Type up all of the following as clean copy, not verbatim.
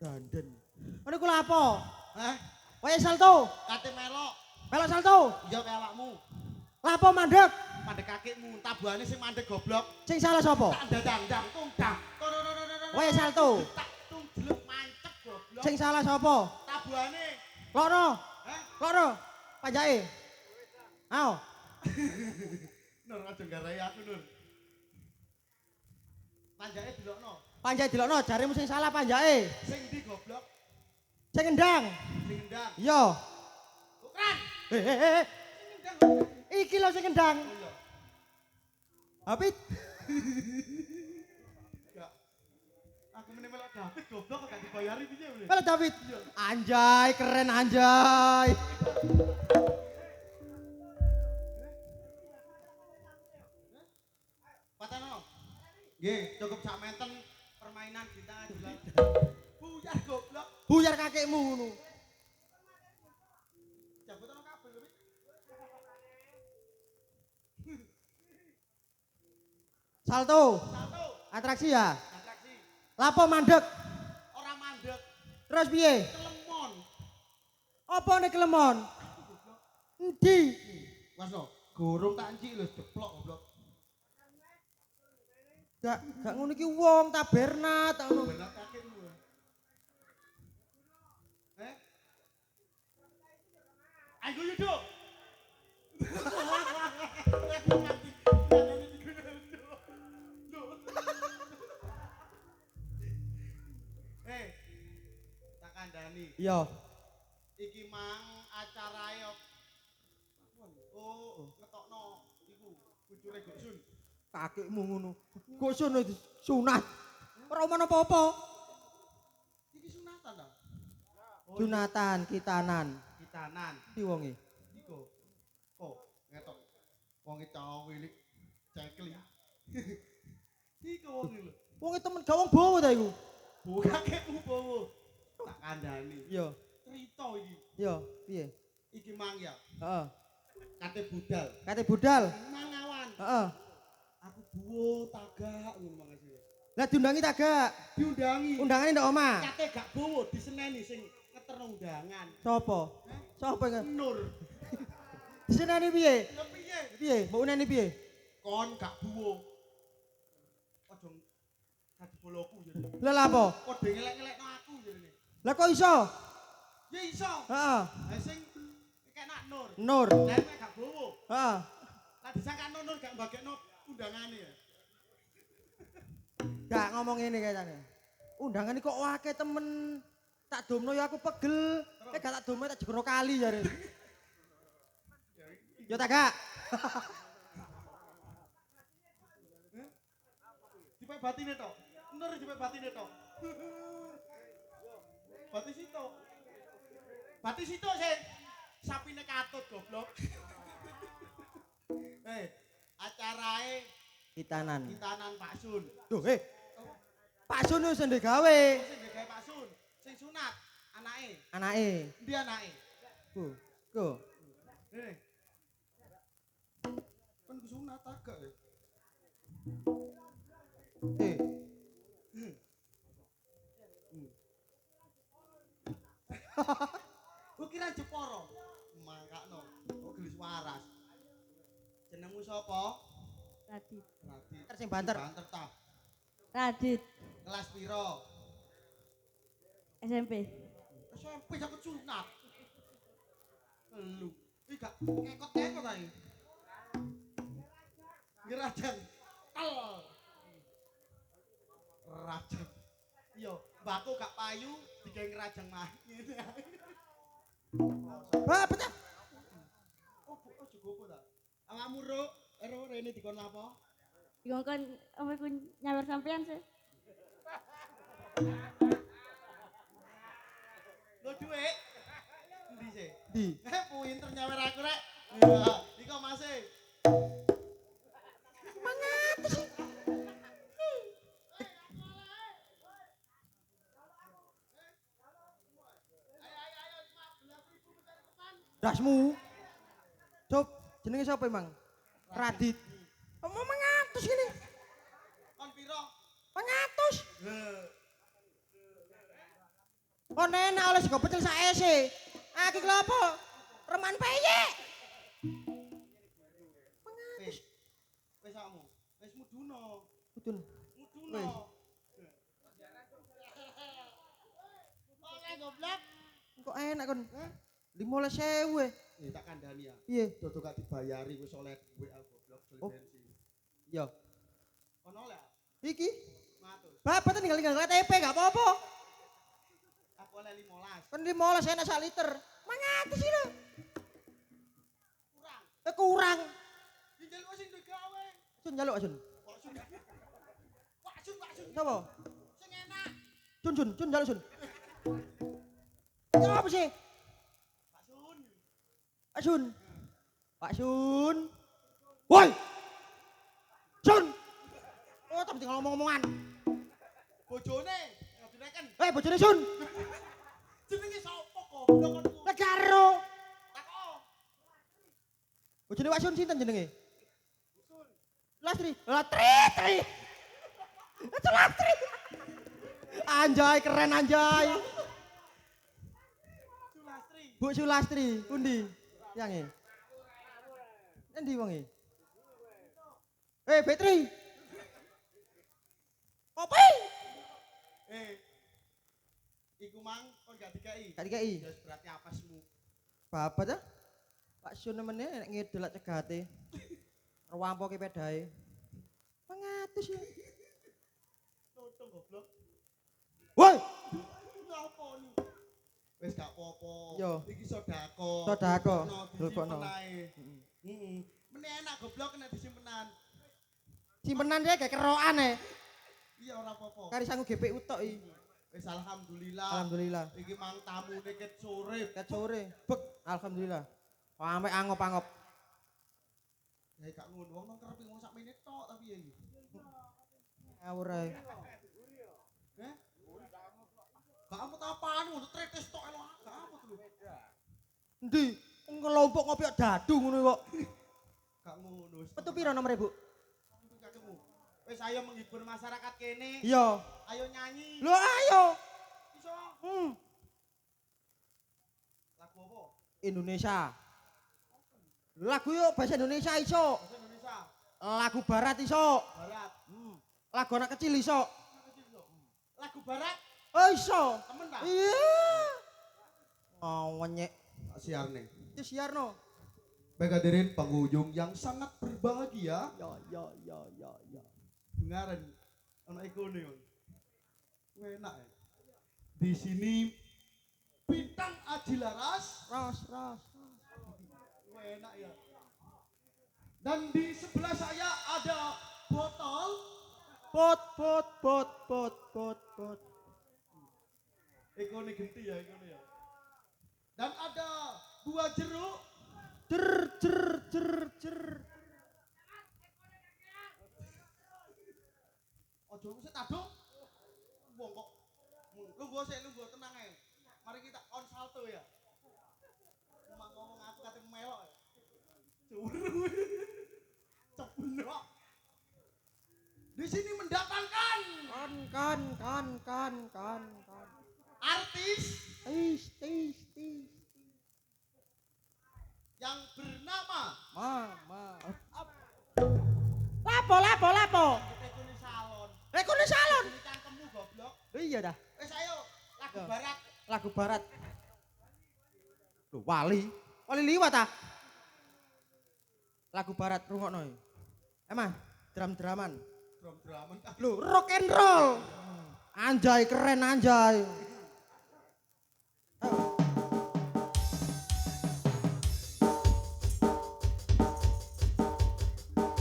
Dandan. Ngono ku lha apa? Hah? Waya salto. Kate melok. Melok salto. Iya kaya awakmu. Lha apa mandek? Mandek kakekmu, tabuhane sing mandek goblok. Sing salah sapa? Tak ndang-ndang tungdang. Waya salto. Tak tung jelek mancep goblok. Sing salah sapa? Tabuhane. Loro. Hah? Loro. Panjake. Ayo. Nur aja garai aku Nur. Panjake delokno. Panjake delokno jaremu sing salah panjake. Sing ndi goblok? Sing endang. Sing ndang. Iya. Ukran. Hehehe. Sing ndang. Goblok. Iki lho sing endang. Oh iya. Apit. Ya. Aku meneh melok David goblok kok gak dibayari piye meneh. Halo David. Anjay, keren anjay. Pateno. Nggih, cukup sak menten permainan kita aja. Buyar goblok. Buyar kakekmu ngono. Jabutano kabel lho. Salto. Satu. Atraksi ya. Atraksi. Lapo mandek. Ora mandek. Terus piye? Kelemon. Apa nek kelemon? Endi? Wasno, gorong tak encik lho jeplok goblok. Gak ngono iki wong taberna tak ngono. Bener kakekmu. Ayo yuk. Tak kandhani. Iya. Iki mang acarae ngetokno iku kucure Goksun. Kakekmu ngono. Gosono sunat. Ora omong apa-apa. Iki sunatan ta? Sunatan kitanan. Kitanan. Ki wonge. Iku. Oh, ngetok. Wonge cowok wilik cekli. Iku wonge lho. Wonge temen gawang bawa ta iku. Kakekmu bawa. Tak kandhani. Iya. Cerita iki. Iya, piye? Iki mang ya. Heeh. Kate budal. Kate budal. Mangawan. Heeh. Aku buwo tagak ngono mangese. Lah diundangi ta gak? Diundangi. Undangane ndok omah. Kate gak buwo diseneni sing ngeterno undangan. Sopo? Sopo nge? Nur. Diseneni piye? Lha piye? Piye? Mbok uneni piye? Kon gak buwo. Aja dadi boloku jare. Lah lha apa? Padha ngelek-ngelekno aku jarene. Lah kok iso? Ya iso. Heeh. Ha sing kenak Nur. Nur. Lah nek gak buwo. Heeh. Lah disangkano Nur gak mbagekno undangane ya. Gak ngomong ngene kayane. Undangan kok akeh temen. Tak domno ya aku pegel. Gak tak domno tak jegoro kali jare. Yo tak gak? Dipek batine tok. Nur dipek batine tok. Batisito. Batisito sih. Sapine katut goblok. Acarae Kitanan. Kitanan Pak Sun. Duh, Pak Sun wis ndek gawe. Sing digawe Pak Sun, sing sunat anake. Anake. Endi anake? Go. Kan sunat agak ya. Eh, Ku kira Jepara. Mangkakno, kok gelis waras. Jenengmu sapa? Radit. Radit. sing banter. Banter ta. Radit. Kelas piro? SMP. SMP jakut sunat. Lu, iki gak ngekot-ngekot ae. Ngerajang. Tel. Rajang. Iya, mbakku gak payu digawe ngerajang mah. Ngene ae. Wah, pecah. Oh, aja gopo ta. Awakmu ro rene dikon apa? Dikongkon apa ku nyawer sampean sih? Lo duit. Endi sih? Di. Pinter nyawer aku rek. Ya, iki masih. Dasmu. Cop, jenenge sapa emang? Radit. Omong mengatus gini. Kon piro? Mengatus. Oh nenek oleh sego pecel sak ese. Iki lho apa? Reman peyek. Wis. Wis sakmu. Wis muduno. Udun. Muduno. Wis. Oleh goblok. Kok enak kon? 15.000. Tak kandhani ya. Piye? Dodo gak dibayari wis oleh duit goblok beli Oh. bensin. Iya. Ono oleh. Iki. Matur. Bapak tinggal KTP gak apa-apa. Aku oleh 15. Kan 15 enak sak liter. 100 sih lho. Kurang. Kurang. Tinggal kok sing duwe gawe. Sun njaluk Sun. Kok sun. Wak sun, wak sun. Sapa? Sing enak. Sun njaluk Sun. Ya apa sih? Pak Sun. Pak Sun. Pak Sun. Woi. Sun. Oh, tapi tinggal ngomong-ngomongan. Bojone, ya direken. Bojone Sun. Jenenge sapa goblok kon? Negaro. Tako. Bojone Pak Sun sinten jenenge? Lastri. Latri. Itu Lastri. Anjay, keren anjay. Sulastri. Bu Sulastri, pundi? Yange. Endi wonge? Betri. Kopi. Iku mang kon gak dikai. Gak dikai. Ya berarti apesmu. Bapak ta? Pak Sun nemene nek ngidel cegate. Ruwampoke pedae. 100 ya. Totong goblok. Woi, Ngapa ni? Wis gak apa-apa. Yo. Iki sedako. Sedako. Dilebokno. Dilebokno. Heeh. Meneh enak goblok nek disimpenan. simpenan dia kayak kerokan Iya ora apa-apa. Kari sangu GPU tok iki. Wis alhamdulillah. Alhamdulillah. Iki mang tamune ket sore. Ket sore. Bek, alhamdulillah. Sampai angop-angop. Ya gak ngono wong nang kerep wong sak menit tok tapi ya iki. Ngawur ae. Heh? Gak amut apaan ngono tretes tok elok. Gak amut lho. Endi? Ngelompok ngopi kok dadu ngono kok. Gak ngono wis. Metu piro nomor Ibu? Wis ayo menghibur masyarakat kene. Iya. Ayo nyanyi. Lho ayo. Iso. Lagu apa? Indonesia. Lagu yuk bahasa Indonesia iso. Bahasa Indonesia. Lagu barat iso. Barat. Lagu anak kecil iso. Lagu barat. Oh iso. Temen ta? Iya. Oh wenyek. Tak siarne. Itu siarno. Baik hadirin pengunjung yang sangat berbahagia. Ya. Dengaran anak ikone kon. Enak ya. Di sini bintang Aji Laras. Ras. Enak ya. Dan di sebelah saya ada botol. Pot. Ikone genti ya ikone ya. Dan ada 2 jeruk. Jer. Ojo mesti taduk. Wong kok. Lungguh tenang ae. Mari kita on salto ya. Ngomong aku kate melok. Juru. Ceblok. Di sini mendatangkan Kan. artis Tis. yang bernama Ma. Lapo. Rekuni Salon. Rekuni salon. Ini cangkemmu goblok. Iya dah. Wes ayo lagu Ya. barat. Lagu barat. Loh, Wali liwat ah. Lagu barat rungokno. Emang drum-druman. Drum-druman. Loh, rock and roll. Anjay, keren anjay.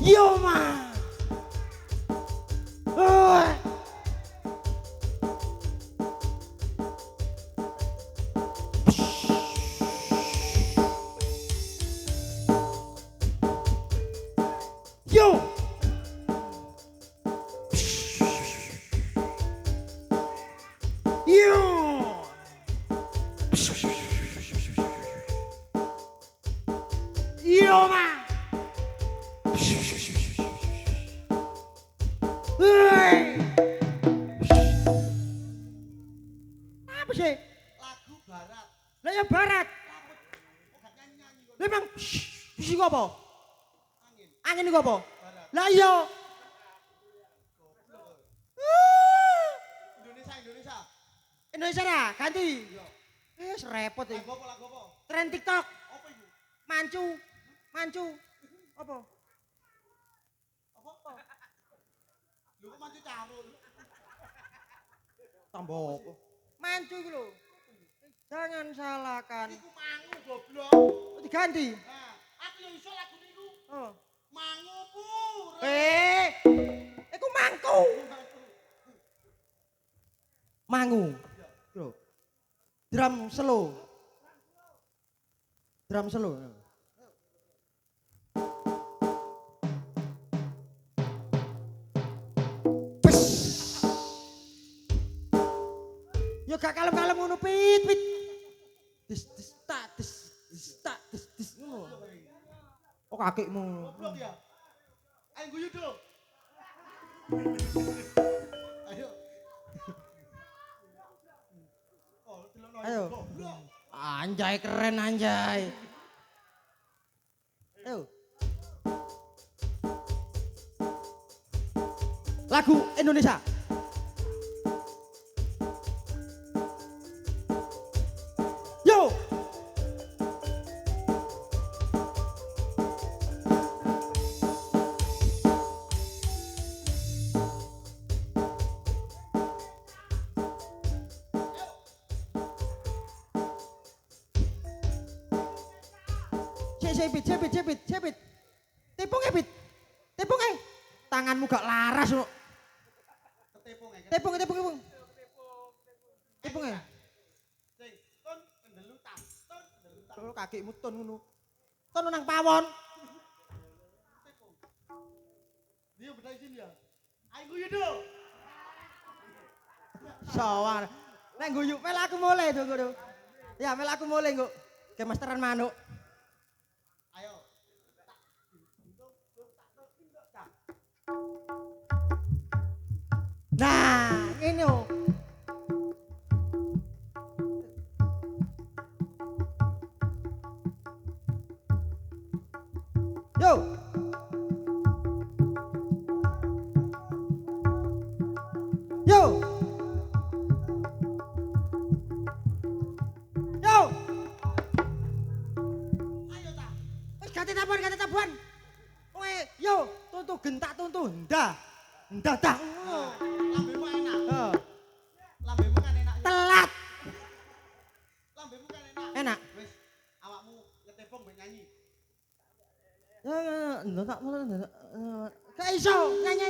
Yo man. Yo. Yo man. Apa sih? barat. Lah ya barat. Kok gak nyanyi-nyanyi kok. Lah emang sisi apa? Angin. Angin iku apa? Barat. Lah iya. Indonesia, Indonesia. Indonesia ya, ganti. Iya. Repot iki. Lagu apa? Tren TikTok. Apa iku? Mancu. Mancu. Apa? Apa? Lho kok maju carul. Tambah apa? Mancu iku lho. Jangan salahkan. Iku mangu goblok. Oh, diganti. Nah, aku yang iso lagu niku. Oh. Mangu pur. Iku mangku. Mangu. Lho. Drum slow. Drum slow. Pes. Yo gak kalem-kalem ngono pit. Dis tak dis ngono. Oh kakekmu. Goblok ya. Ayo guyu dong. Ayo. Oh, delokno Ayo. goblok. Anjay keren anjay. Ayo. Lagu Indonesia. Yo. Cepit. Tepung. Tanganmu gak laras loh. Ketepung. Tepung. Sing ton pendelutan. Kalau kakimu ton ngono. Ton nang pawon. Ketepung. Dia benar sini ya. Ayo guyu dong. Sowan. Nek guyu mel aku mulai to ngono. Ya mel aku mulai kok. Ke masteran manuk. Ayo. Nah, ini oh. Yo. Ayo ta. Wis gati tabuhan. Kowe yo tuntu gentak tuntu ndah. Ndah dah. Lambemu enak. Heeh. Lambemu kan enak. Telat. Lambemu kan enak. Enak. Wis awakmu ketepung mbek nyanyi. Ndak gak iso nyanyi.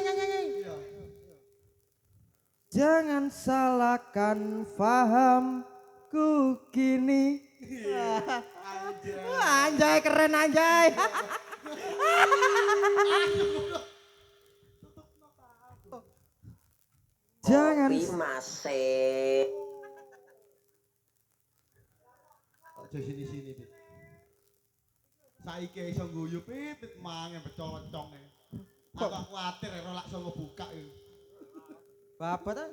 Iya. Jangan salahkan fahamku kini. Anjay keren anjay. Jangan masih Aja sini, Pit. Saiki iso guyu, Pit, mangen becocong e. Aku kuwatir ora lak iso ngebuka iki. Bapak ta?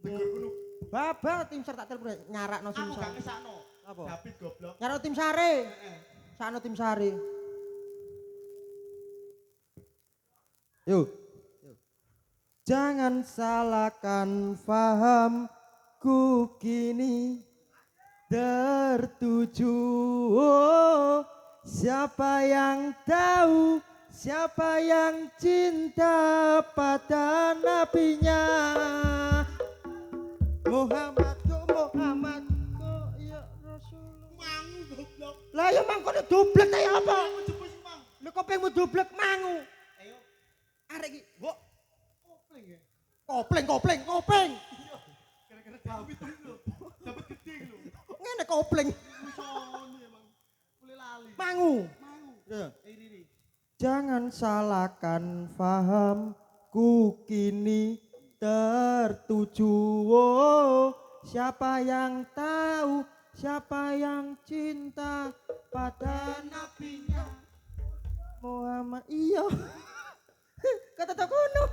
Dengar kulo. Bapak tim sar tak telepon nyarakno tim Aku sar. gak ngesakno. Apa? David goblok. Nyarakno tim sare. Heeh. Sakno tim sare. Yuk. Jangan salahkan fahamku kini tertuju siapa yang tahu siapa yang cinta pada nabinya Muhammad ya Rasulullah. Mangu goblok. Lah ya mangkone dublek ta ya apa? Aku jebus mang. Lho kopengmu dublek mangu. Ayo. Arek iki, mbok Kopling ya. kopling. Iya. Gara-gara David lho. Dapat gede lho. Ngene kopling. Musoni emang. Boleh lali. Mangu. Mangu. Ya. Ini. Jangan salahkan fahamku kini tertuju siapa yang tahu siapa yang cinta pada nabinya Muhammad iya kata tak kuno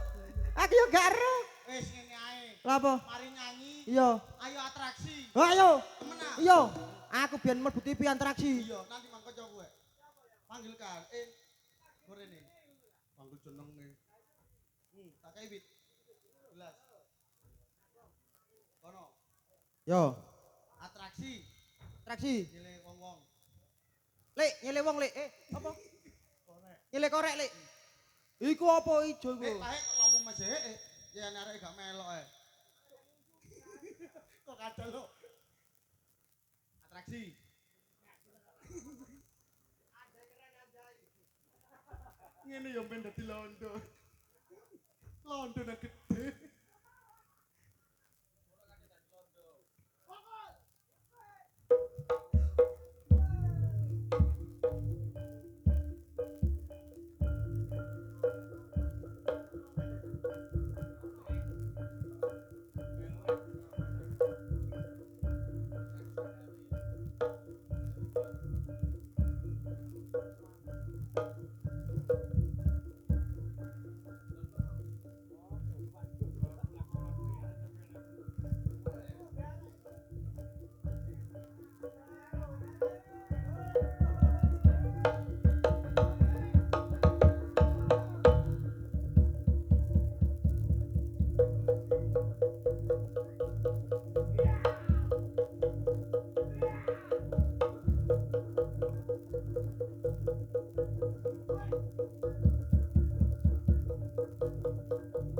aku yo gak ero Wis ngene ae. lha apa Mari nyanyi. iya Ayo atraksi. ayo Temenan. Iya, aku biyen mlebu TV atraksi. Iya, nanti mangko kowe. Panggilkan. Gorene. Panggil jenenge. Tak kei wit. Gelas. Kono. Yo, Atraksi. atraksi. Nyele wong-wong. Lek, nyele wong lek. Apa? Korek. Nyele korek lek. Iku apa ijo iku? Pae lawo mesih. Ya arek gak melok Kok kadal lo. Atraksi. Ngene yo ben dadi londo. Londo nang gede.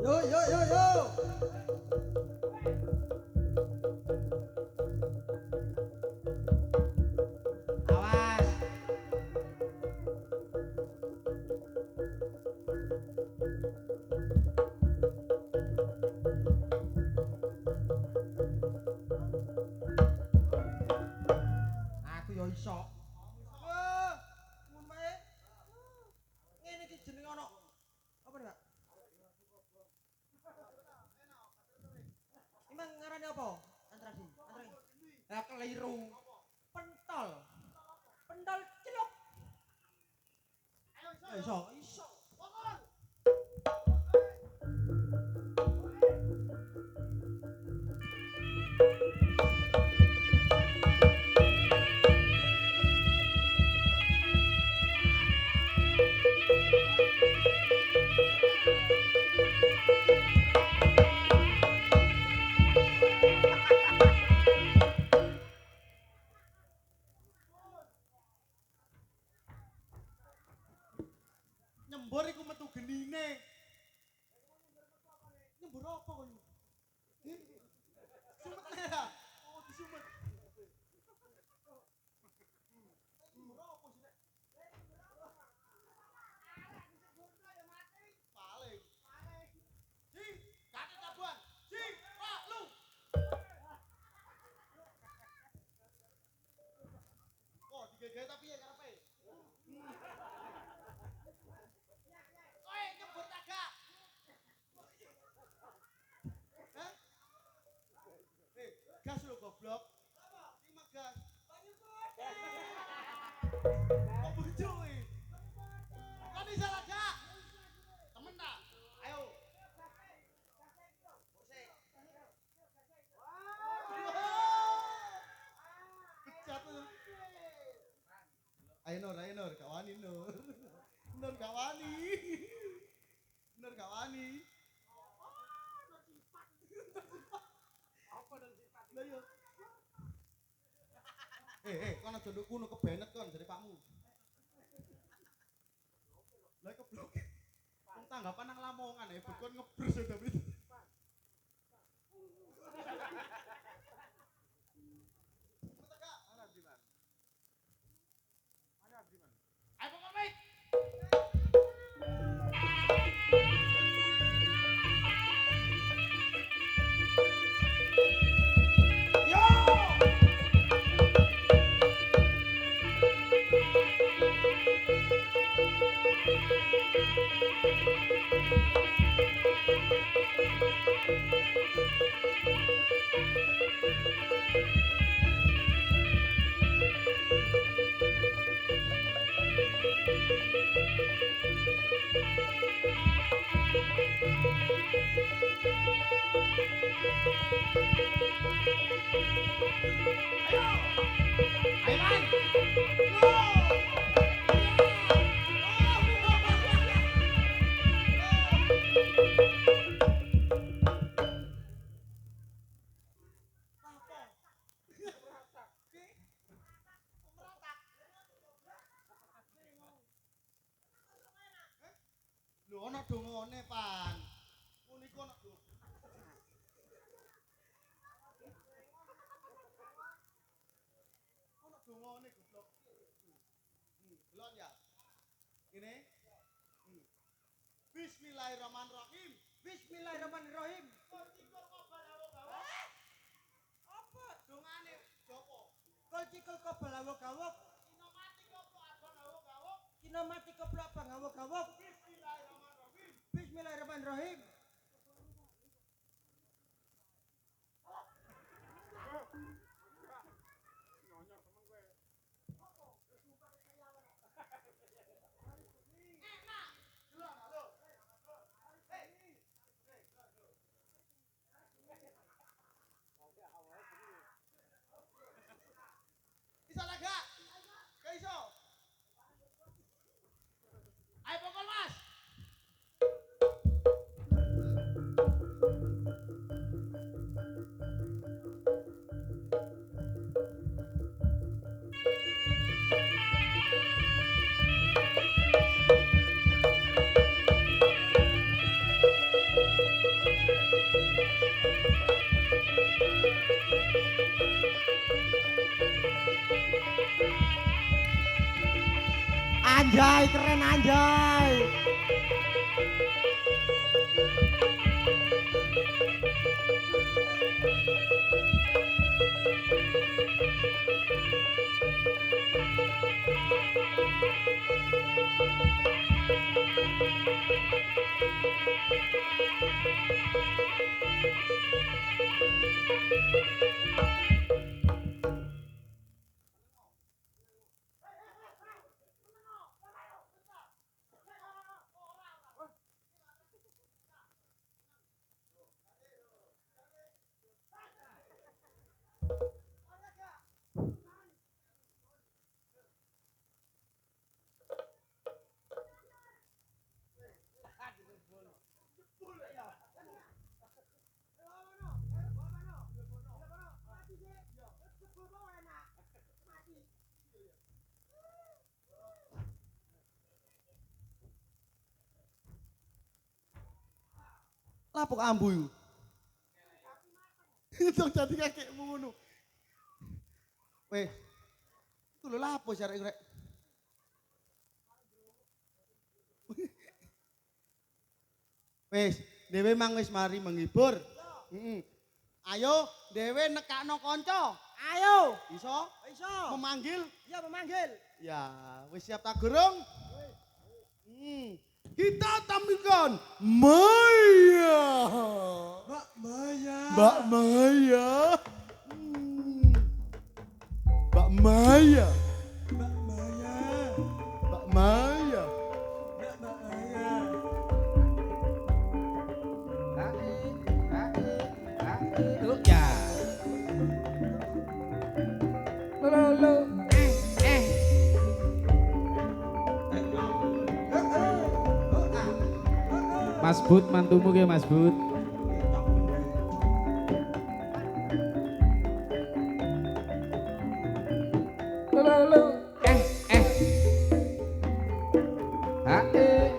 Yo. Awas. Aku yo iso. Wah, ngombe. Ngene iki jenenge ana apa nih, Pak? Emang ngarane apa? Atraksi. Lah keliru. Pentol. Pentol celuk. Ayo iso. Nyembur iku metu genine. Nyembur apa kono? Sumet ya. Oh, disumet. Nyembur apa sih, Nek? Paling. Si, kate tabuan. Si, Pak lu. Oh, digegeh tapi ya karepe. Koe nyebut agak. Hah? Gas lo goblok. Iki mah gas. Kok bujuk iki? Kok bisa agak? Temen tak? Ayo. Bejat lu. Ayo Nur, gak wani Nur. Nur gak wani. Nur gak wani. Apa Nur sifat? Lah yo. Kon aja nduk kuno kebenet kon jare pakmu. Lah keblok. Wong tanggapan nang Lamongan bekon ngebrus ya tapi. Ayo pamit. Ayo man. Go. Lho ana dongane pan. Puniko ana Ono dongane goblok. Delon ya. Ngene. Bismillahirrahmanirrahim. Bismillahirrahmanirrahim. Apa dongane jopo? Kol cikul kobal awok-awok. Kina mati keplok abang awok-awok. Bismillahirrahmanirrahim. Bismillahirrahmanirrahim. Iso lah gak? Gak iso. Ayo pokok Mas. Anjay, keren anjay. Lapo kok ambu iku? Itu jadi kakekmu ngono. Weh. Iku lho lapo jarek rek. Wis, dhewe mang wis mari menghibur. Heeh. Ayo, dhewe nekakno kanca. Ayo. Iso? Iso. Memanggil? Ya memanggil. Ya, wis siap tak gurung? Kita tampilkan Maya. Mbak Maya. Mbak Maya. Mbak Maya. Mbak Maya. Mbak Maya. Mbak Maya. Ya. Lo. Mas Bud, mantumu ke Mas Bud. Lo. Eh. Hae.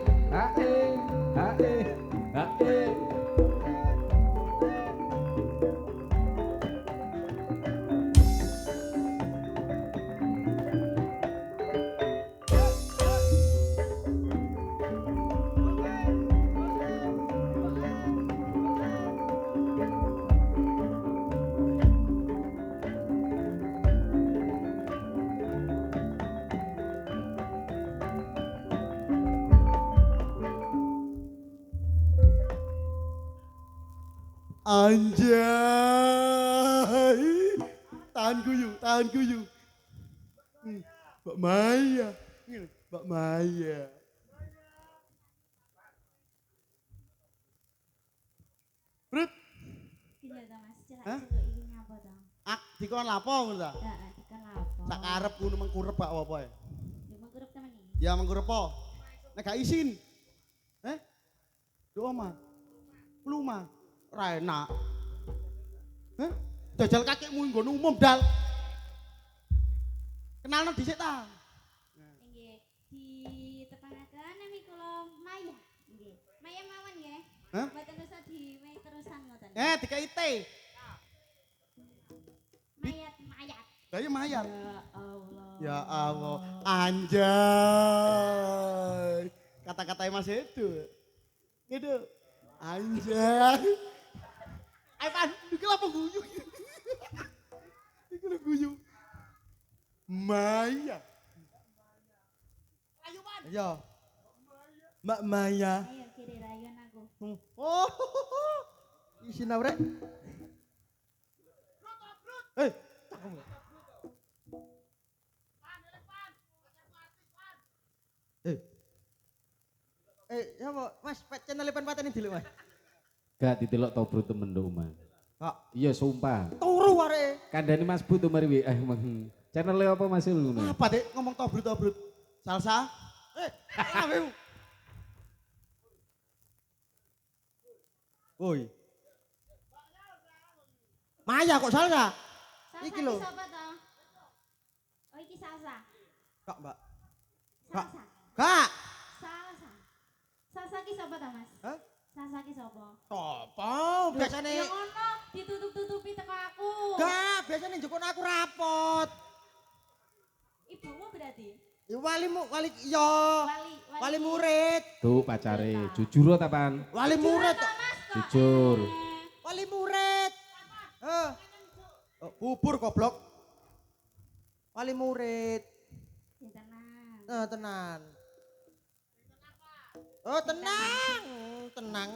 Anjay. Tahan guyu. Mbak Maya. Mbak Maya. Brut. Gini ta Mas, Hah? celak-celuk iki ngapa ta? dikon lapo ngono ta? Heeh, dikon lapo. Sak karep ngono mengkurep bak apa ya? Yo mengkurup temen iki. Ya mengkurep apa? Nek gak isin. Duh omah. Pluma. Ora enak. Jajal kakekmu nggon umum dal. Kenalno dhisik ta? Nggih, ditepangaken nami kula Maya. Nggih. Maya mawon nggih. Hah? Mboten usah diwehi terusan ngoten. Dikai T. Mayat, mayat. Lah iya mayar. Ya Allah. Ya Allah, anjay. Kata-katanya Mas Edo. Edo. Anjay. Ayo Pan, iki lho guyu. Iki lho guyu. Maya. Ayo Pan. Iya. Mbak Maya. Ayo kiri rayon aku. Oh. Isin rek. Cakep. Ya apa? Mas, channel Pan Paten ini dulu, Mas. Gak ditelok tau bro temen do omah. Kak, Iya sumpah. turu arek. Kandani Mas Bud mari wi. Emang channel apa Mas lu? Apa dek ngomong tobrut-tobrut? Salsa? Apa? Woi. Maya kok salsa? Salsa Iki lho. sapa to? Oh iki salsa. Kak, Mbak. Kak. Salsa. Kak. Salsa. Salsa ki sapa to, Mas? Hah? Salsa ki sapa? Sopo? Biasane Ya ngono, ditutup-tutupi teko aku. Gak, biasanya njukun aku rapot. Ibumu berarti? Ya iya. Wali murid. Tuh pacare, jujur ta Pan? Wali murid. Jujur to, Mas, kok Jujur. aneh. Wali murid. Bubur goblok. Wali murid. Ya tenan. Tenan. Oh, tenang. Tenang.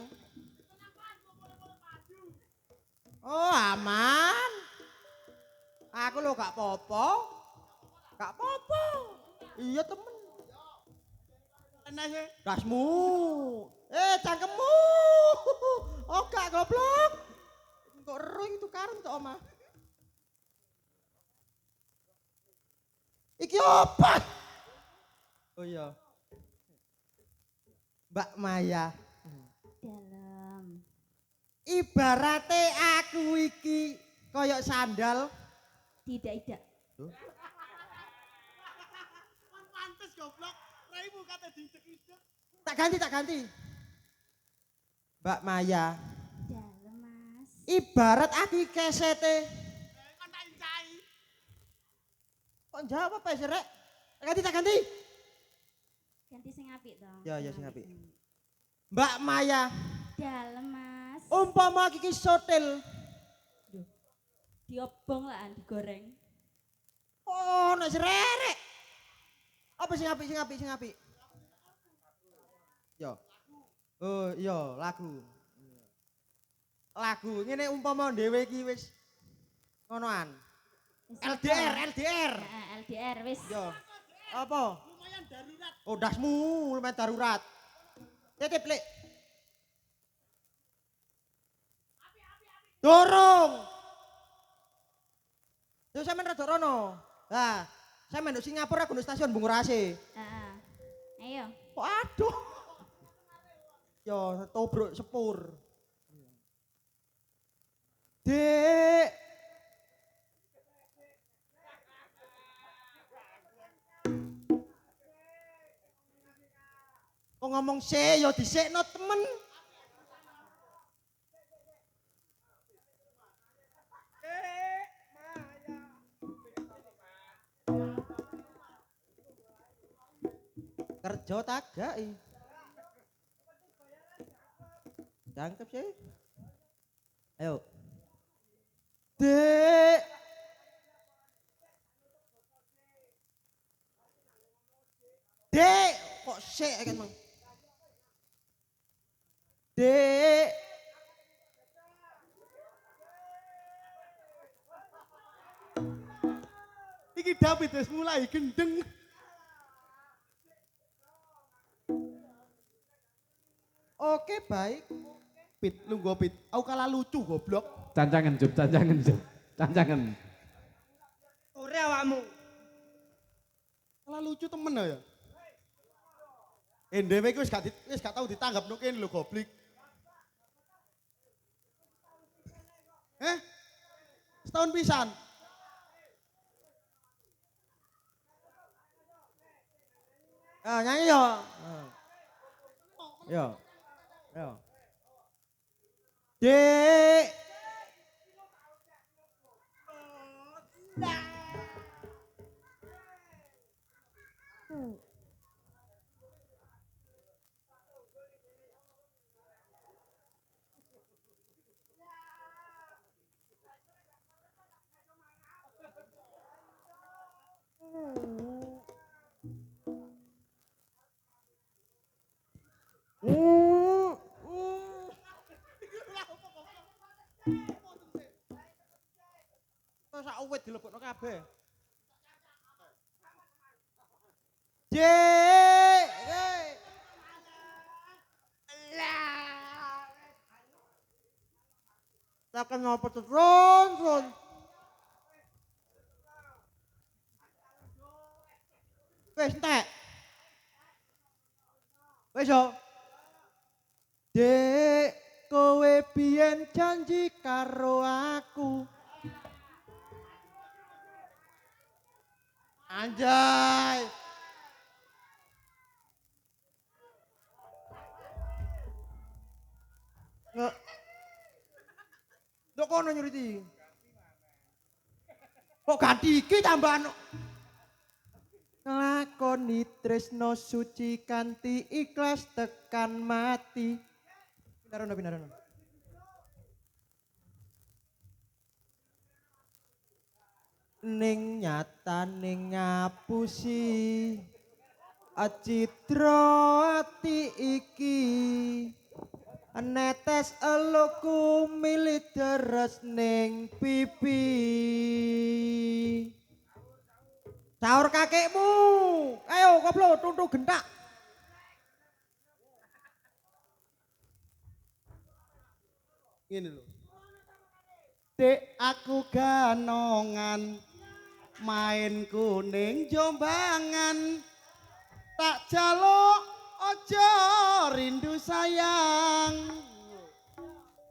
Oh, aman. Aku lo gak popo. Gak popo. Iya, temen. Enak sih. Dasmu. Cangkemmu. Oh, gak goblok. Kok ero itu karun to, Oma? Iki apa? Oh iya. Mbak Maya. Dalam. Ibarate aku iki koyok sandal. Tidak. Pantes goblok. Raimu kata dicek-icek. Tak ganti. Mbak Maya. Dalam, Mas. Ibarat aku iki kesete. Kan tak incai. Kok jawab apa sih, Rek? Tak ganti. Ganti sing apik to. Ya, sing apik. Mbak Maya. Dalam, Mas. Umpama iki sotil. Diobong lah digoreng. Oh, nek sererek. Apa sing apik? Yo. Oh, iya, lagu. Lagu ngene umpama dhewe iki wis ngonoan. Wis LDR. Ya, LDR wis. Yo. Apa? Lumayan darurat. Oh, dasmu lumayan darurat. Titip, Lek. Dorong. Yo sampean rada rono. Lah, sampean nduk Singapura aku nduk stasiun Bungurase. Heeh. Ayo. Oh, aduh. Yo, tobruk sepur. Dek. Kok ngomong se yo dhisikno temen. Kerja tagaki. Jangkep sih. Ayo. Dek. Dek, kok sik kan, Mang? Dek. Iki David wis mulai gendeng. Oke, baik. Pit, lu gua Pit. Aku kalah lucu goblok. Cancangan Jup. Cancangan. awakmu. Malah lucu temen ya. Dhewe iki wis gak tau ditanggap no kene lho goblik. Setahun pisan. Ah, nyanyi yo. Yo. Yo. Dek. Kok sak uwit dilebokno kabeh. Dek. Takkan ngopo terus. Wis entek. Wis yo. Dek, kowe biyen janji karo aku. Anjay. Nggak. Ndok kono nyuriti. Kok ganti iki tambahan. Nglakoni tresno suci kanthi ikhlas tekan mati. Pindarono. Ning nyatane ngapusi acitra ati iki netes eluku milih deres ning pipi. Sahur kakekmu. Ayo koplo tuntuk gentak. Ngene lho. Dek aku ganongan main kuning Jombangan. Tak jaluk ojo rindu sayang.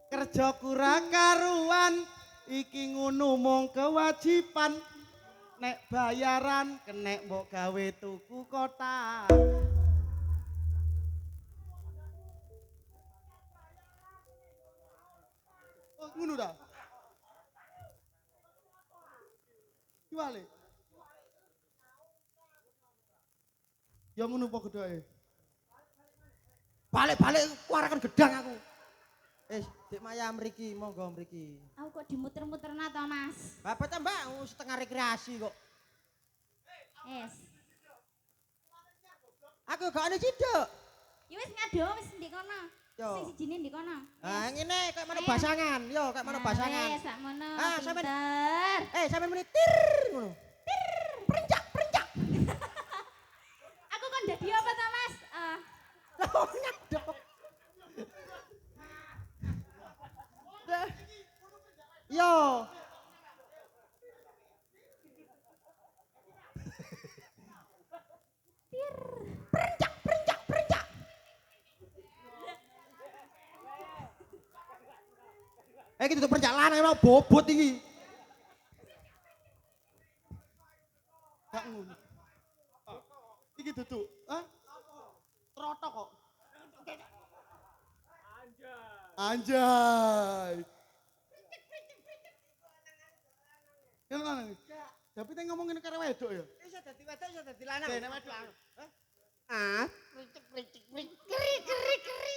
Kerja kurang karuan iki ngono mung kewajiban. Nek bayaran kenek mbok gawe tuku kotak. Oh ngono dah. Balik. Ya ngono apa gedoke? Balik kuarakan gedang aku. Dik Maya mriki, monggo mriki. Aku kok dimuter-muterna to, Mas? Bapak ta Mbak setengah rekreasi kok. Aku gak ana ciduk. Ya wis ngado wis ndek kono. Yo. Sing sijine ndek kono. Ah ngene kayak mana basangan. Yo kayak mana basangan. Sak mono. Ah, sampean. Pinter. Sampean muni tir ngono. Perencak. Aku kon dadi apa to, Mas? Loh nyadok. Yo. Perencak. Iki tutup perencak lanang mau bobot iki. Gak ngono. Iki duduk, Trotok kok. Anjay. Kan lanang. Tapi teh ngomongin karo wedok ya. Iso dadi wedok iso dadi lanang. Nek wedok. Keri.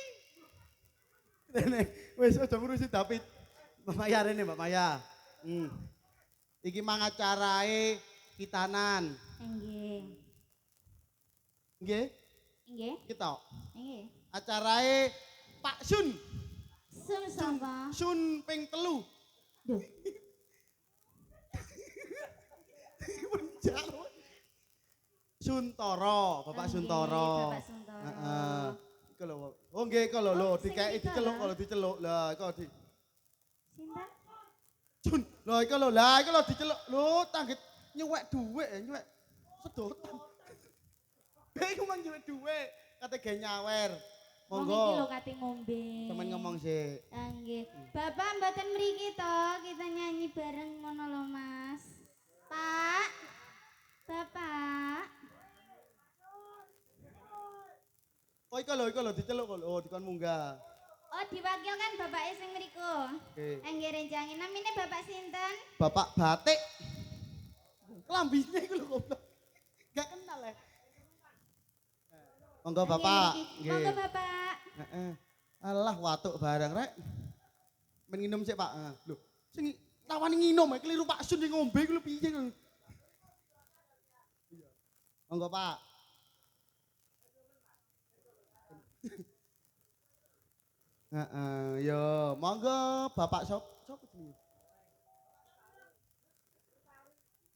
Nek wis aja ngurusi David. Mbak Maya rene Mbak Maya. Iki mang acarae kitanan. Nggih. Nggih, Nggih. kita. Nggih. Acarae Pak Sun. Sun sapa? Sun ping 3. Duh. Suntoro, Bapak Suntoro. Bapak Suntoro. Heeh. Iku lho. Oh nggih iku lho dikeki diceluk kalau diceluk. Lah iku di Sinten? Sun. Lah iku lho diceluk. Lho tanggit nyuwek dhuwit ya, nyuwek sedotan. Iku mang nyuwek dhuwit, kate ge nyawer. Wong iki Monggo. lho kate ngombe. Sampeyan ngomong sih. Nggih. Bapak mboten mriki to, kita nyanyi bareng ngono lho, Mas. Pak. Bapak. Oh iku lho diceluk kok. Oh dikon munggah. Oh, diwakilkan bapake sing mriku. Oke. Nggih rencangi namine Bapak sinten? Bapak Batik. Klambine iku lho goblok. Gak kenal ya. Monggo Bapak. Nggih. Monggo Bapak. Heeh. Alah watuk barang rek. Men nginum sik Pak. Lho, sing tawani nginum keliru Pak Sun sing ngombe iku lho piye lho. Monggo Pak. Heeh, yo monggo Bapak sop jenenge?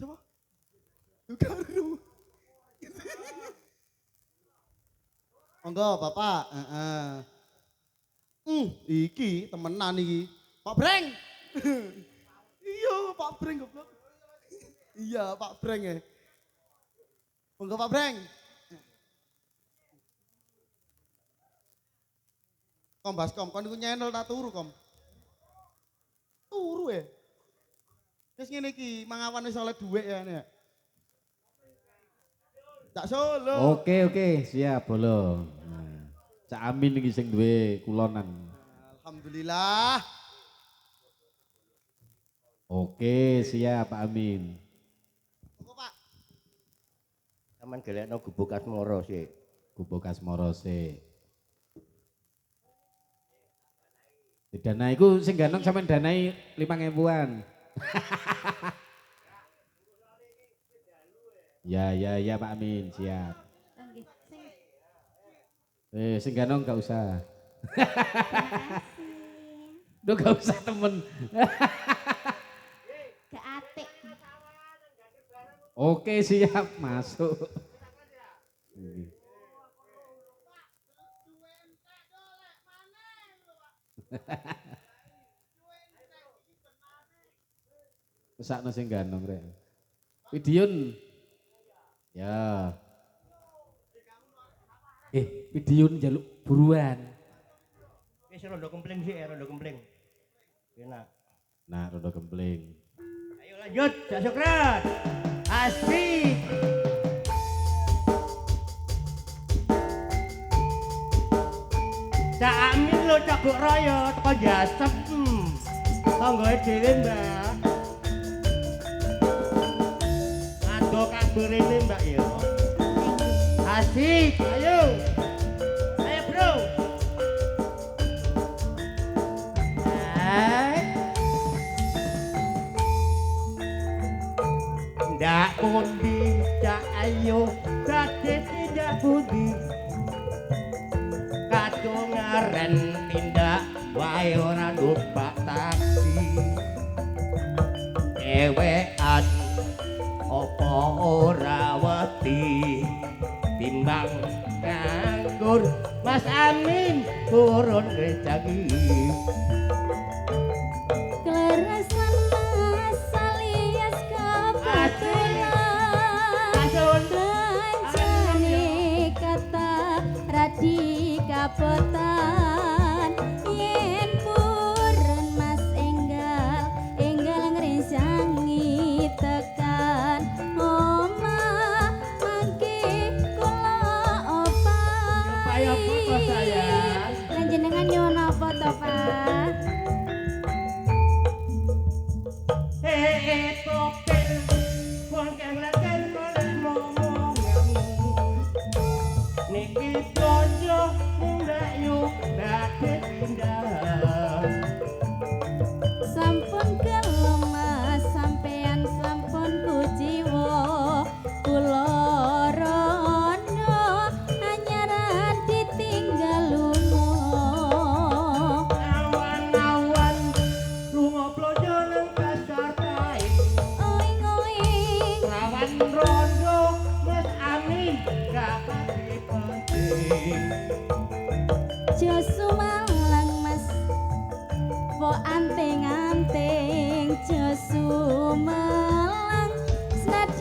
Coba. Karo. Monggo Bapak, heeh. Iki temenan iki. Pak Breng. Iya, Pak Breng goblok. Iya, Pak Breng ya. Monggo Pak Breng. Kom Baskom, kon iku nyenel tak turu Kom. Turu ya. Wis ngene iki, mangawan wis oleh dhuwit ya nek. Tak solo. Oke, siap bolo. Nah, Cak Amin iki sing duwe kulonan. Alhamdulillah. Oke, siap Pak Amin. Monggo Pak. Aman gelekno gubuk asmara sih. Gubuk Asmara sik. Dana iku sing ganong sampean danai 5.000-an. Ya Pak Amin, siap. Nggih. Sing ganong gak usah. Kasih. Duh gak usah temen. Gak atik. Oke, siap masuk. Pesakno sing ganong rek. Pidiun. Ya. Pidiun njaluk buruan. Wis rondo kempling sih, rondo kempling. Enak. Nah, rondo kempling. Ayo lanjut, Cak Sokrat. Asik. Cak Amin lo cabuk royot, kok jasep. Tonggoe dhewe, Mbak. Aduh kabur ini, Mbak ya. Asik, ayo. Ayo, Bro. Ndak pundi, Cak ayo, kate tidak budi. Kadungaren tindak wae ora numpak taksi. Ewekan apa ora wedi timbang nganggur Mas Amin turun rezeki. Kelerasan mas alias kebetulan Belanjane kata radi kapotan yen purun mas enggal ngresangi tekan omah mangke kula Supaya apa kok, sayang? Panjenengan nyuwun apa to, Pak? Topeng wong kang leken boleh momongan. Niki bojo ndak yuk dadi pindah. Sampun kelemas sampean sampun kujiwa kula rono anyaran ditinggal lunga Awan-awan lunga blojo nang pasar kae. oing-oing Rawan rondo Mas Amin gak pati-pati. Josu malang mas po anting-anting Josu malang senada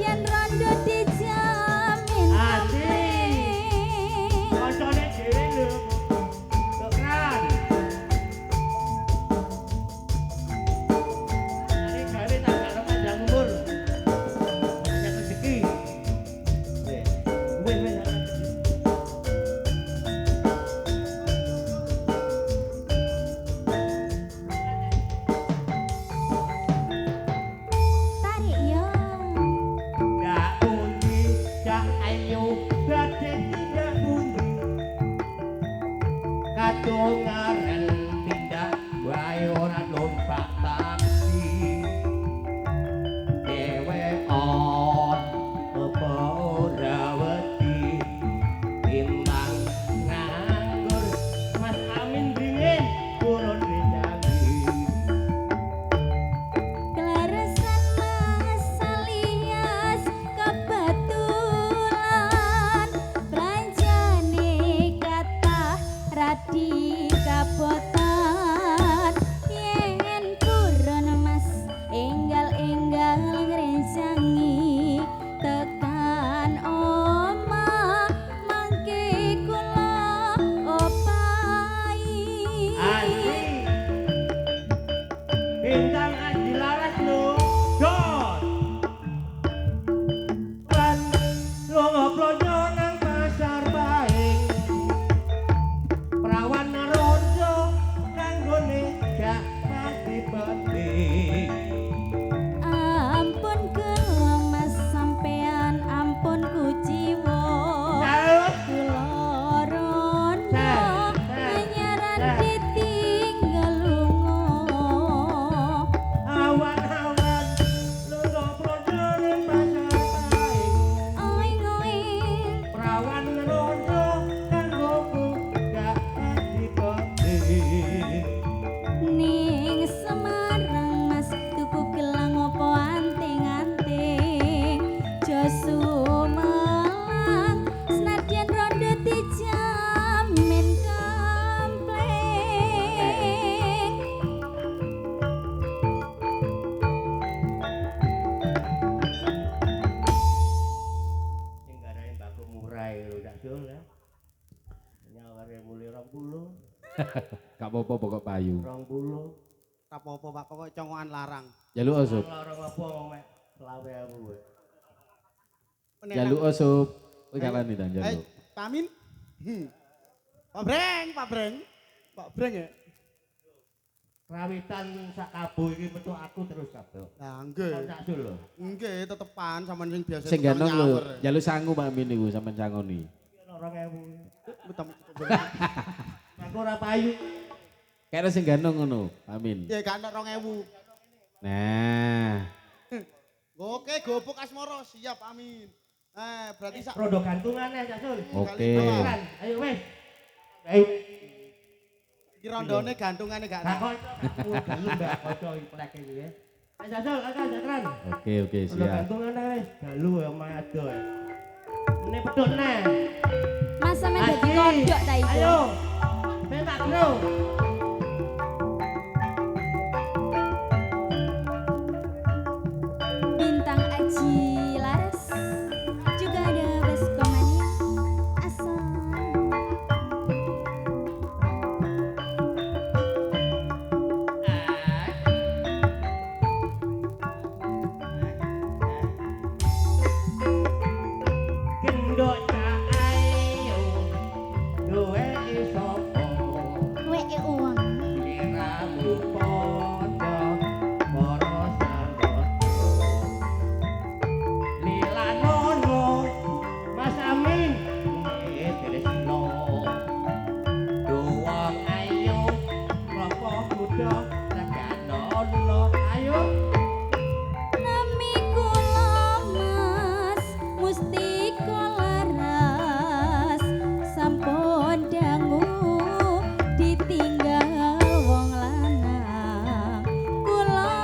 Gak apa-apa pokok payu. 20. Tak apa-apa Pak, pokok congokan larang. Jaluk osup. Larang apa wong mek selawe aku. Jaluk osup. Kowe kalani ta jaluk. Pak Amin. Pak Breng, Pak Breng. Pak Breng ya. Rawitan sak kabo iki metu aku terus kabeh. Lah nggih. Kok tak sul lho. Nggih, tetepan sampean sing biasa Sing ganong lho, nyawer. jaluk sangu Pak Amin niku sampean sangoni. 2000. Betam. Aku ora payu. Kayaknya sing ganong ngono, Pak Amin. Ya gak ana 2000. Nah, Oke, gobok asmoro siap Amin. Berarti sak Rodo gantungane Cak Sul. oke. Ayo wes. Ayo. iki rondone gantungane gak Gak ana. kocok, aku dalu mbak kocok iki plek iki ya. Cak Sul, kakak Jakran. Oke, Rodo siap. gantungane wes. Dalu ya mado. Ini pedut nih. Mas sampe dadi kodok ta iku. Ayo. Pemak bro. Bintang Aji Laras. Juga ada Baskomania. Asal. Gendok cak ayo. Duwe isopo. Weke uang. Liramu podo. Moro sambodo. Lila nono. Mas Amin. Tresno. Duwang ayo. Klopo muda. Teganono. Ayo. Nami kula Mas Mustika Laras sampun dangu ditinggal wong lanang kula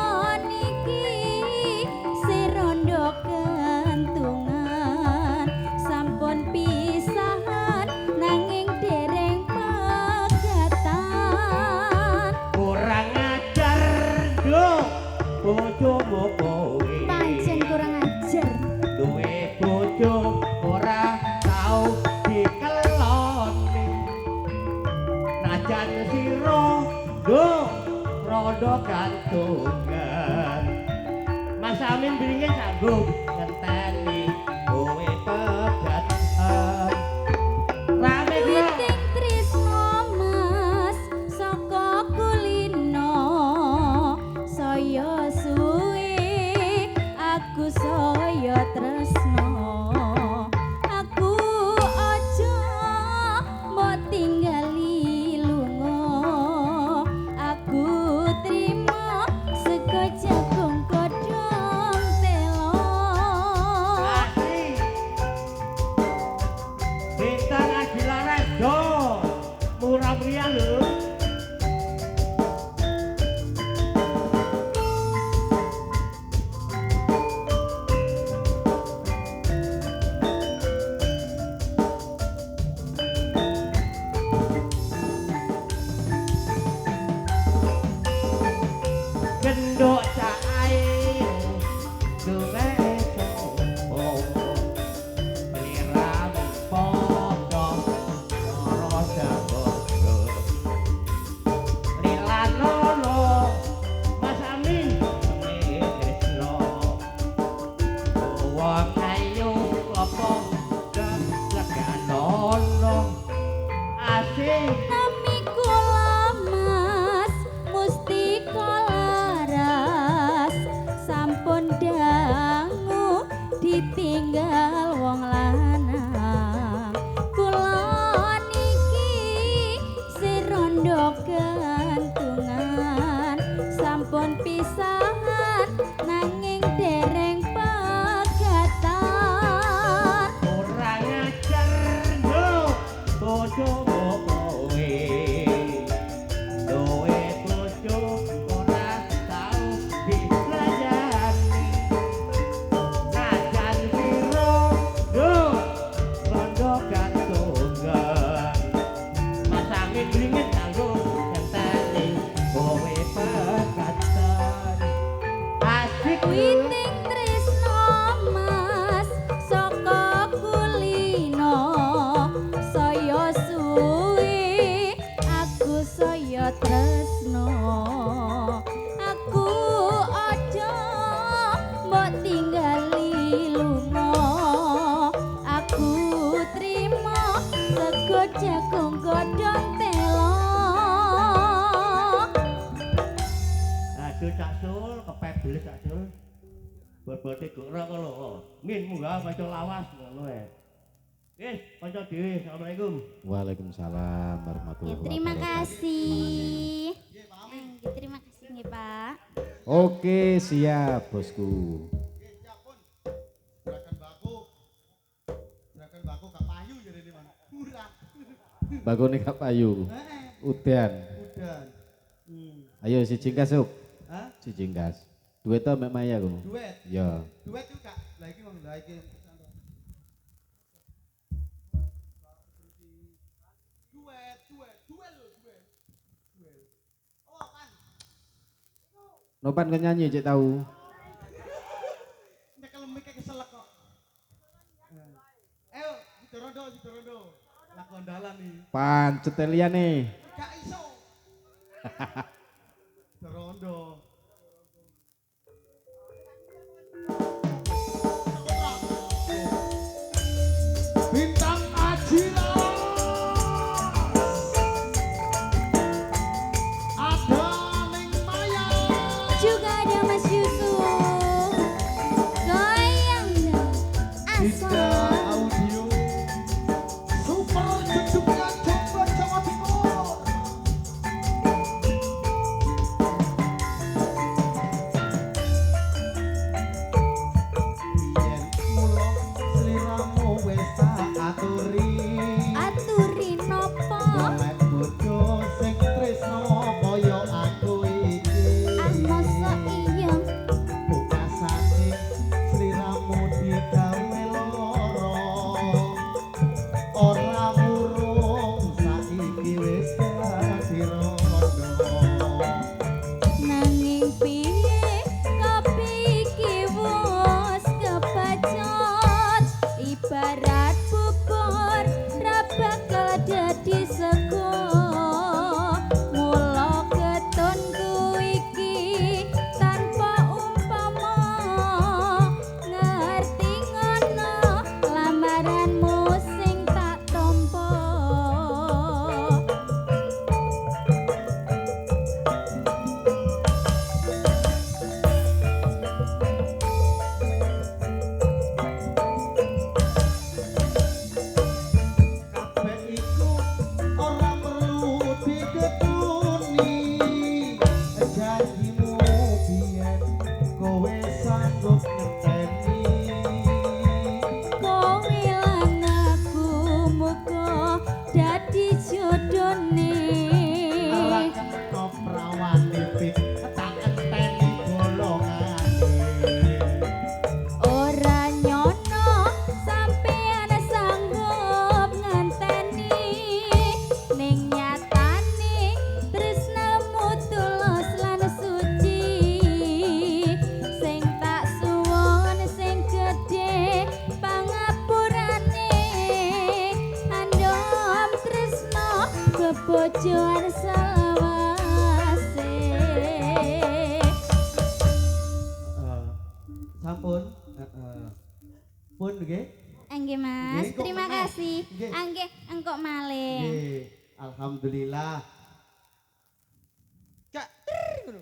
niki serondo gantungan sampun pisahan nanging dereng pegatan Kurang ajar do bojomu kowe pancen kurang ajar duwe bojo ora tau dikeloni najan sira do rodo gantungan Mas Amin bringin sanggup ngenteni kowe pegatan rame kula Witing tresno Mas saka kulino saya suwe aku saya tresno aku aja mau tinggali lunga aku trimo sego jagung godhong telo Asli Bintang Aji Laras do murah meriah lho gendok cak ayo duwe sopo liramu podo moro sabodo lila lolo Mas Amin tresno wong ayu klopo leganono asih Nami kula Mas Mustika Laras sampun dangu ditinggal wong lanang kula niki serondo gantungan sampun pisahan nanging dereng pegatan lunga aku trimo sego jagung godhong telo. Aduh Cak Sul, kepebeles Cak Sul. Bobote gora kok lho. Min munggah maca lawas ngono ae. Wis, kanca dhewe. Assalamualaikum. Waalaikumsalam Ya, warahmatullahi terima wabarakatuh. kasih. Terima kasih nih Pak. Oke, siap bosku. Siap pun. Gerakan baku gak payu jadi ini mana? Murah. Bagone gak payu. Udan. Udan. Ayo si Jingkas yuk. Hah? Si Jingkas. Duet to mek Maya ku. Duet. Ya. Duet juga. Lah iki wong lah iki. Duel. Oh, kan. Nopan kan nyanyi cek tahu. Nyekel mic keselek kok. Ayo, Sidorondo. Lagu andalan nih. Pancet liyane. Gak iso. Sidorondo. Bintang Ajira. Ada Ning Maya. Juga ada Mas Yusuf. Goyang dong. Dita Asal. Audio. Super jeduknya Jogja Jawa Timur. Biyen mulo sliramu wis tak aturi. Aturi nopo. Golek bojo sing tresno kaya aku iki. Masa iya. Bukasane sliramu digawe lara. Ora murung saiki wis dadi rondo. Nanging piye kopi iki wis kebacot. Ibarat bubur ra bakal dadi sego. Mula ketonku iki tanpa umpama. Ngerti ngono lamaranmu sing tak tampa. Kabeh iku ora perlu diketuni. Janjimu biyen kowe sanggup ngenteni. Kowe lan aku muga dadi jodone. Ora kena prawane pit tak enteni golongane. Ora nyono sampeyan sanggup ngenteni. Ning nyatane tresnamu tulus lan suci. Sing tak suwun sing gedhe pangapurane. Andom tresno bebojoan selawase. Sampun. Pun nggih. Angge Mas, Nggih, kok terima meneh. kasih. Nggih. Angge engkok malih. Nggih, alhamdulillah. Gak ngono.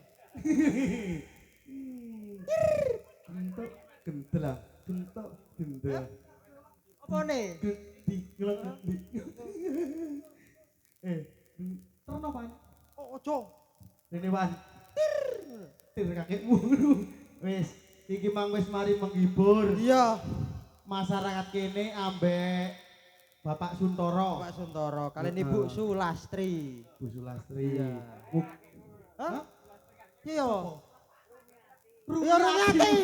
Gentok gendelah, gentok gendel. Apa nih? Gendi gelek gendi. Terno pan. Oh, ojo. Rene wan. Tir kakekmu. Wis, iki mang wis mari menghibur Iya, masyarakat kene ambek Bapak Suntoro. Pak Suntoro, kalian Ibu Sulastri. Bu Sulastri. Iya. Hah? Iya. Iya Rumiati.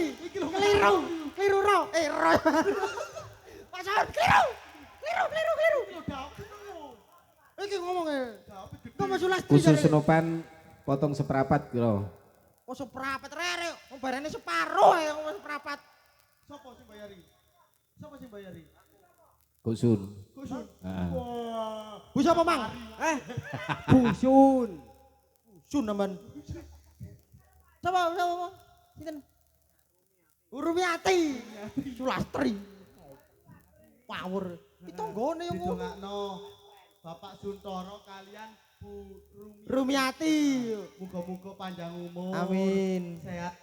Keliru ro. Ro. Pak Saud keliru. Iki ngomongnya. Ngomong Sulastri. Khusus jare. senopan potong seprapat kira. Oh seprapat rere. Oh barane separuh ya ngomong seprapat. Sopo sing bayari? Kusun. Kusun. Heeh. Wah. Bu siapa mang? Busun. Busun namanya. Siapa? Sinten? Urumiati. Sulastri. Power. Ki tanggane yo ngono. Didongakno Bapak Suntoro kalian Bu Rumiati. Muga-muga panjang umur. Amin. Sehat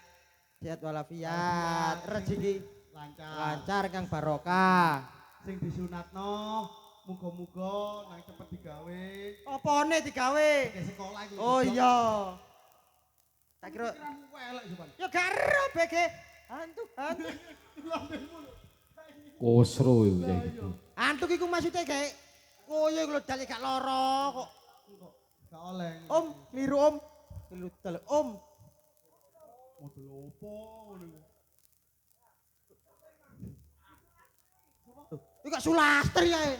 Sehat walafiat, rezeki lancar. lancar kang barokah. Sing disunatno muga-muga nang cepet digawe. Opone digawe? Ke sekolah iku. Oh iya. Tak kira Kamu elek Sopan. ya garo bege. Hantu. Kosro iku cah iki. Antuk iku maksudnya kayak koyo iku lho dal gak lara kok. Gak oleh. Om, kliru Om. Kliru dal Om. Model opo ngono iku. Iku gak sulastri ae.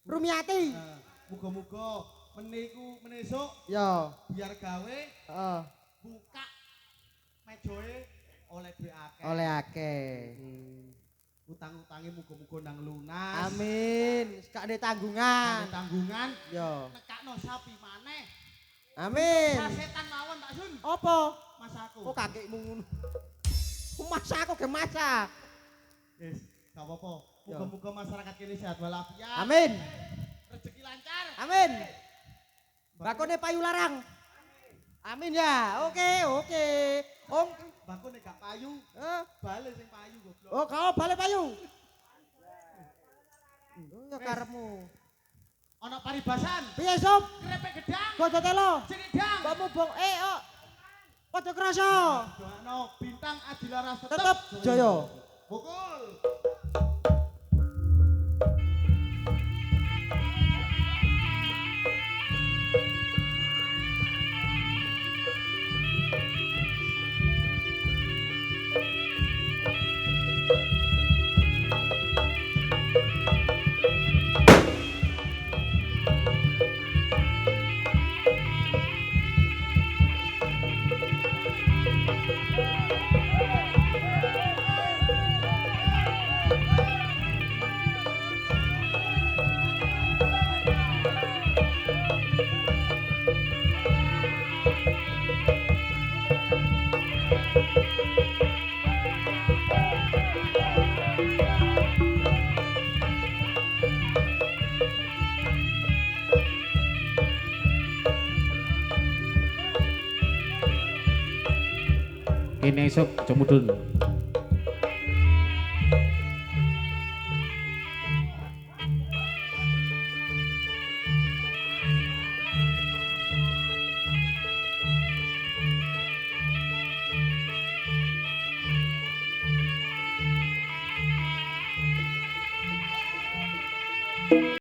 Rumiati. Nah, muga-muga meniku menesuk Ya, biar gawe heeh. buka mejoe oleh duit akeh. Oleh akeh. Utang-utange muga-muga nang lunas. Amin. Gak ada tanggungan. Ada tanggungan. Ya. Nekakno sapi maneh. Amin. Sasetan mawon Pak Sun. Apa? Mas aku. Kok kakekmu ngono? Masak aku ge masak. Yes, gak apa-apa. Ya. Muga-muga masyarakat kini sehat walafiat. Amin. Rezeki lancar. Amin. Bakone payu larang. Amin ya. Oke, oke. Om, Bakone gak payu, bale sing payu goblok. oh kau balik payu. Ya karepmu. Ana paribasan. Piye, Sob? Krepek gedang. Gojo telo. Cinidang. Mbakmu bong oh. Padha krasa. Doano bintang Adilaras Tetep jaya. Pukul. Kene esuk aja mudhun.